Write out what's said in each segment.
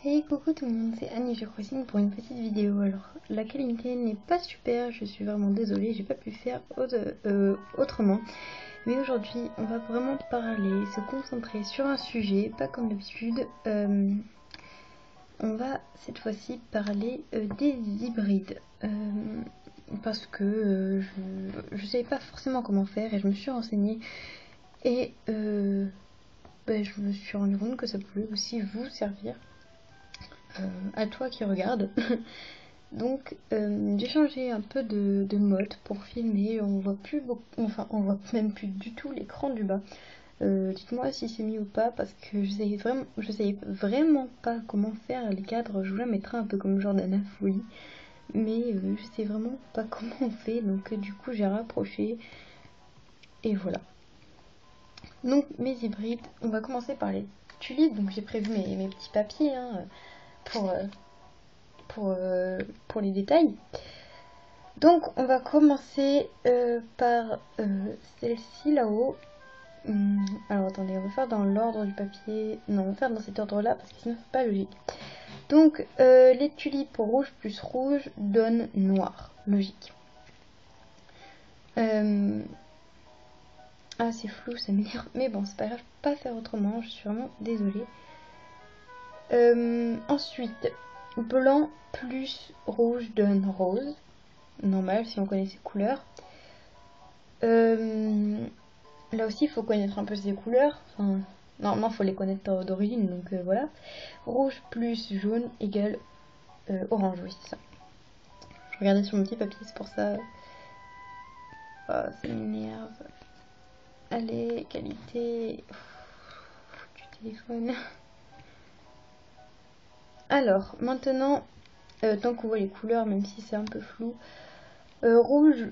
Hey coucou tout le monde, c'est Annie je Crossing pour une petite vidéo. Alors la qualité n'est pas super, je suis vraiment désolée, j'ai pas pu faire autrement. Mais aujourd'hui on va vraiment parler, se concentrer sur un sujet, pas comme d'habitude. On va cette fois-ci parler des hybrides. Parce que je savais pas forcément comment faire et je me suis renseignée. Et je me suis rendu compte que ça pouvait aussi vous servir. À toi qui regarde. Donc j'ai changé un peu de mode pour filmer. On voit plus beaucoup, enfin on voit même plus du tout l'écran du bas. Dites-moi si c'est mieux ou pas parce que je savais vraiment pas comment faire les cadres. Je voulais mettre un peu comme Jordana Folie, mais je sais vraiment pas comment on fait. Donc du coup j'ai rapproché et voilà. Donc mes hybrides, on va commencer par les tulipes. Donc j'ai prévu mes petits papiers pour pour les détails. Donc on va commencer par celle-ci là-haut. Alors attendez, on va faire dans l'ordre du papier. Non, on va faire dans cet ordre-là parce que sinon c'est pas logique. Donc les tulipes rouge plus rouge donnent noir. Logique. Ah c'est flou, ça m'énerve. Mais bon, c'est pas grave, je peux pas faire autrement. Je suis vraiment désolée. Ensuite, blanc plus rouge donne rose. Normal si on connaît ces couleurs. Là aussi il faut connaître un peu ces couleurs. Enfin, normalement il faut les connaître d'origine, donc voilà. Rouge plus jaune égale orange, oui c'est ça. Je regardais sur mon petit papier, c'est pour ça. Oh, ça m'énerve. Allez, qualité du téléphone. Alors, maintenant, tant qu'on voit les couleurs, même si c'est un peu flou. Rouge,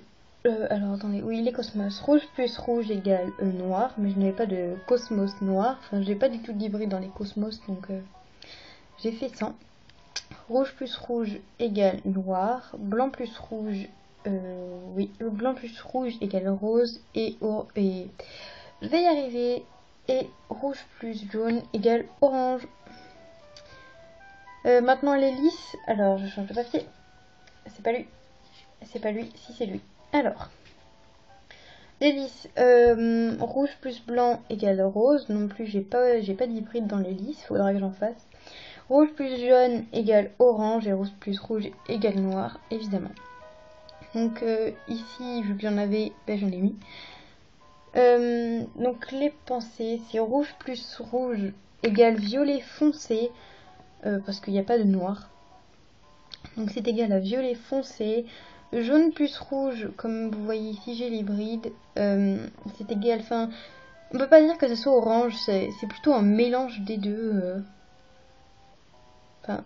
alors attendez, oui les cosmos. Rouge plus rouge égale noir, mais je n'avais pas de cosmos noir. Enfin, j'ai pas du tout d'hybride dans les cosmos, donc j'ai fait ça. Rouge plus rouge égale noir. Blanc plus rouge, oui, blanc plus rouge égale rose et je vais y arriver. Et rouge plus jaune égale orange. Maintenant les lisses. Alors je change de papier. C'est pas lui. C'est pas lui. Si c'est lui. Alors. L'hélice, rouge plus blanc égale rose. Non plus, j'ai pas d'hybride dans l'hélice, faudra que j'en fasse. Rouge plus jaune égale orange et rouge plus rouge égale noir, évidemment. Donc ici, vu que j'en avais, j'en ai mis. Donc les pensées, c'est rouge plus rouge égale violet foncé, parce qu'il n'y a pas de noir. Donc c'est égal à violet foncé. Jaune plus rouge, comme vous voyez ici, j'ai l'hybride. C'est égal, enfin, on peut pas dire que ce soit orange, c'est plutôt un mélange des deux. Enfin,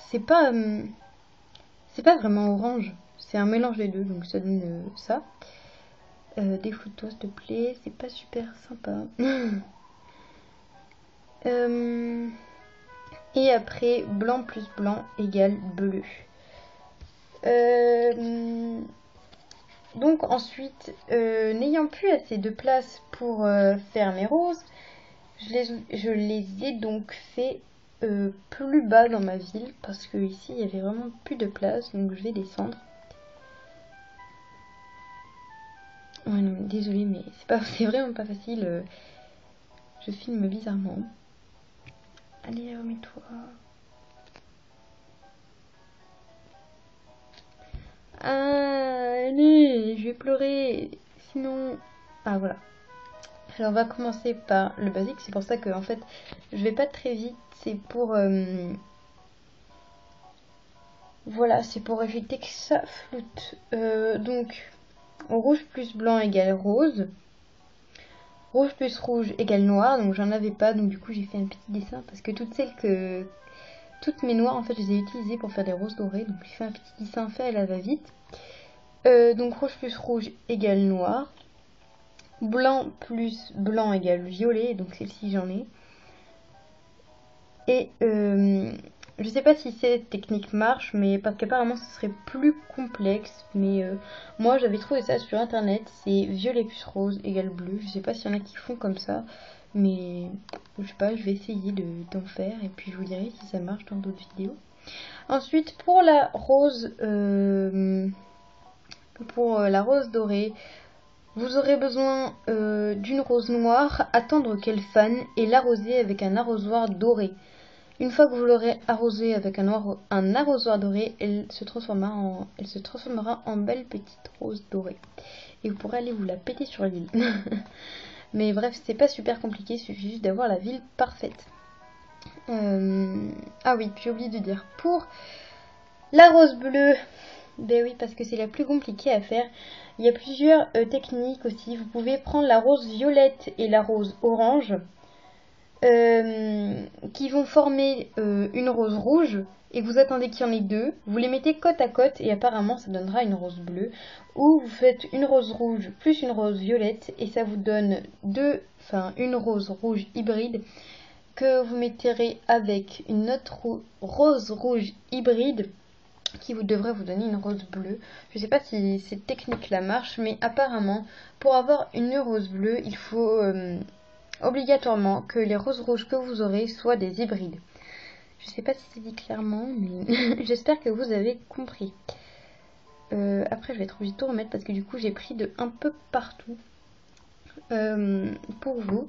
c'est pas vraiment orange, c'est un mélange des deux, donc ça donne ça. Défoude-toi s'il te plaît, c'est pas super sympa. Et après, blanc plus blanc égale bleu. Donc ensuite, n'ayant plus assez de place pour faire mes roses, je les ai donc fait plus bas dans ma ville parce que ici il y avait vraiment plus de place, donc je vais descendre. Ouais non, désolée mais c'est vraiment pas facile. Je filme bizarrement. Allez, remets-toi. Ah, allez, je vais pleurer. Sinon, ah voilà. Alors on va commencer par le basique, c'est pour ça que en fait je vais pas très vite, c'est pour voilà, c'est pour éviter que ça floute. Donc rouge plus blanc égale rose, rouge plus rouge égale noir, donc j'en avais pas, donc du coup j'ai fait un petit dessin parce que toutes mes noirs en fait je les ai utilisées pour faire des roses dorées, donc j'ai fait un petit dessin fait à la va-vite. Donc rouge plus rouge égale noir, blanc plus blanc égale violet, donc celle-ci j'en ai. Et Je sais pas si cette technique marche, mais parce qu'apparemment ce serait plus complexe. Mais moi j'avais trouvé ça sur internet, c'est violet plus rose égale bleu. Je sais pas s'il y en a qui font comme ça, mais je sais pas, je vais essayer d'en faire et puis je vous dirai si ça marche dans d'autres vidéos. Ensuite pour la rose dorée, vous aurez besoin d'une rose noire, attendre qu'elle fane et l'arroser avec un arrosoir doré. Une fois que vous l'aurez arrosée avec un arrosoir doré, elle se transformera en belle petite rose dorée. Et vous pourrez aller vous la péter sur l'île. Mais bref, c'est pas super compliqué, il suffit juste d'avoir la ville parfaite. Ah oui, j'ai oublié de dire. Pour la rose bleue, ben oui, parce que c'est la plus compliquée à faire. Il y a plusieurs techniques aussi. Vous pouvez prendre la rose violette et la rose orange. Qui vont former une rose rouge et vous attendez qu'il y en ait deux, vous les mettez côte à côte et apparemment ça donnera une rose bleue, ou vous faites une rose rouge plus une rose violette et ça vous donne une rose rouge hybride que vous mettrez avec une autre rose rouge hybride qui devrait vous donner une rose bleue. Je ne sais pas si cette technique là marche, mais apparemment pour avoir une rose bleue il faut obligatoirement que les roses rouges que vous aurez soient des hybrides. Je sais pas si c'est dit clairement, mais j'espère que vous avez compris. Après, je vais être obligée de tout remettre parce que du coup, j'ai pris de un peu partout pour vous.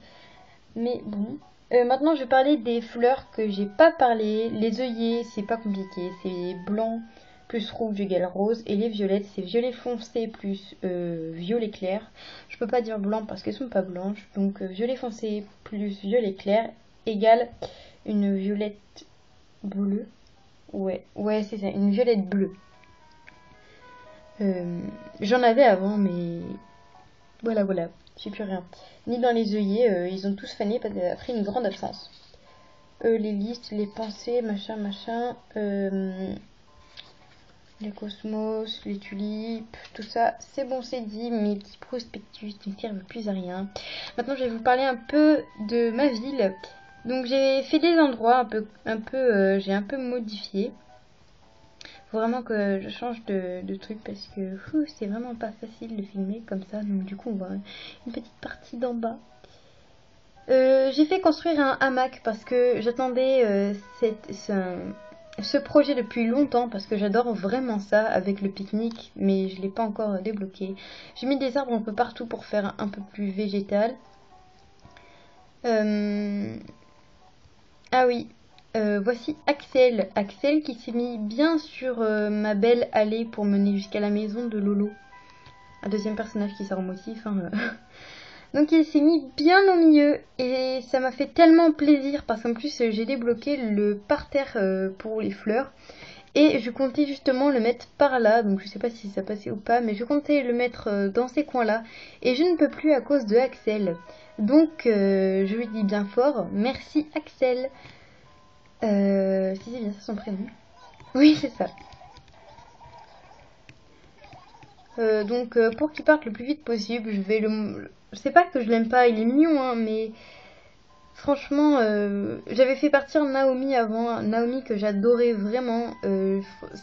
Mais bon. Maintenant, je vais parler des fleurs que j'ai pas parlé. Les œillets, c'est pas compliqué. C'est blanc plus rouge égale rose. Et les violettes, c'est violet foncé plus violet clair. Je peux pas dire blanc parce qu'elles sont pas blanches. Donc, violet foncé plus violet clair égale une violette bleue. Ouais, c'est ça, une violette bleue. J'en avais avant, mais voilà, j'ai plus rien. Ni dans les œillets, ils ont tous fané parce qu'ils ont pris une grande absence. Les listes, les pensées, machin, les cosmos, les tulipes, tout ça, c'est bon, c'est dit. Mes petits prospectus ne servent plus à rien. Maintenant, je vais vous parler un peu de ma ville. Donc, j'ai fait des endroits j'ai un peu modifié. Faut vraiment que je change de truc parce que c'est vraiment pas facile de filmer comme ça. Donc, du coup, on voit une petite partie d'en bas. J'ai fait construire un hamac parce que j'attendais ce projet depuis longtemps parce que j'adore vraiment ça avec le pique-nique, mais je l'ai pas encore débloqué. J'ai mis des arbres un peu partout pour faire un peu plus végétal. Ah oui, voici Axel. Axel qui s'est mis bien sur ma belle allée pour mener jusqu'à la maison de Lolo. Un deuxième personnage qui sort en motif. Donc il s'est mis bien au milieu et ça m'a fait tellement plaisir parce qu'en plus j'ai débloqué le parterre pour les fleurs et je comptais justement le mettre par là, donc je sais pas si ça passait ou pas, mais je comptais le mettre dans ces coins là et je ne peux plus à cause de Axel. Donc je lui dis bien fort merci Axel. Si c'est bien ça son prénom. Oui c'est ça. Donc pour qu'il parte le plus vite possible, je vais le... C'est pas que je l'aime pas, il est mignon, hein, mais franchement, j'avais fait partir Naomi avant, Naomi que j'adorais vraiment.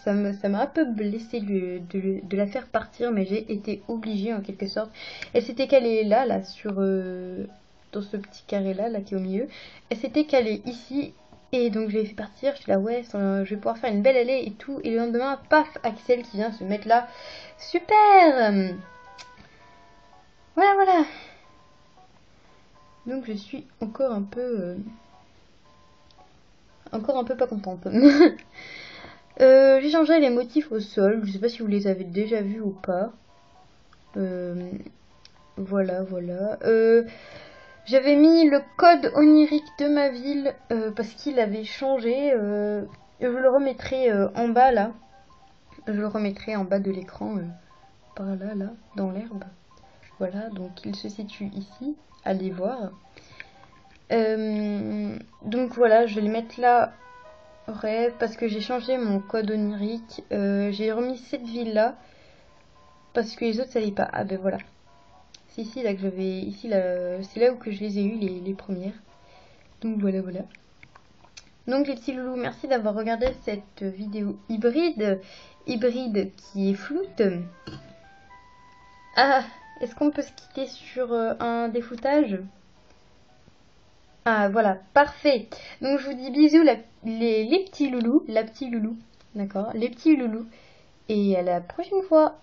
Ça m'a un peu blessée de la faire partir, mais j'ai été obligée en quelque sorte. Elle s'était calée là, dans ce petit carré là, qui est au milieu. Elle s'était calée ici. Et donc je l'ai fait partir, je suis là ouais, je vais pouvoir faire une belle allée et tout. Et le lendemain, paf, Axel qui vient se mettre là. Super. Voilà. Donc je suis encore un peu pas contente. J'ai changé les motifs au sol. Je sais pas si vous les avez déjà vus ou pas. Voilà. J'avais mis le code onirique de ma ville parce qu'il avait changé. Je le remettrai en bas là. Je le remettrai en bas de l'écran. Par là, dans l'herbe. Voilà, donc il se situe ici. Allez voir. Donc voilà, je vais les mettre là. Ouais, parce que j'ai changé mon code onirique. J'ai remis cette ville là. Parce que les autres ça allait pas. Ah ben voilà. C'est ici là que j'avais. Ici là. C'est là où que je les ai eu les premières. Donc voilà. Donc les petits loulous, merci d'avoir regardé cette vidéo hybride qui est floute. Ah, est-ce qu'on peut se quitter sur un défoutage? Ah voilà, parfait. Donc je vous dis bisous les petits loulous, la petite loulou, d'accord, les petits loulous, et à la prochaine fois.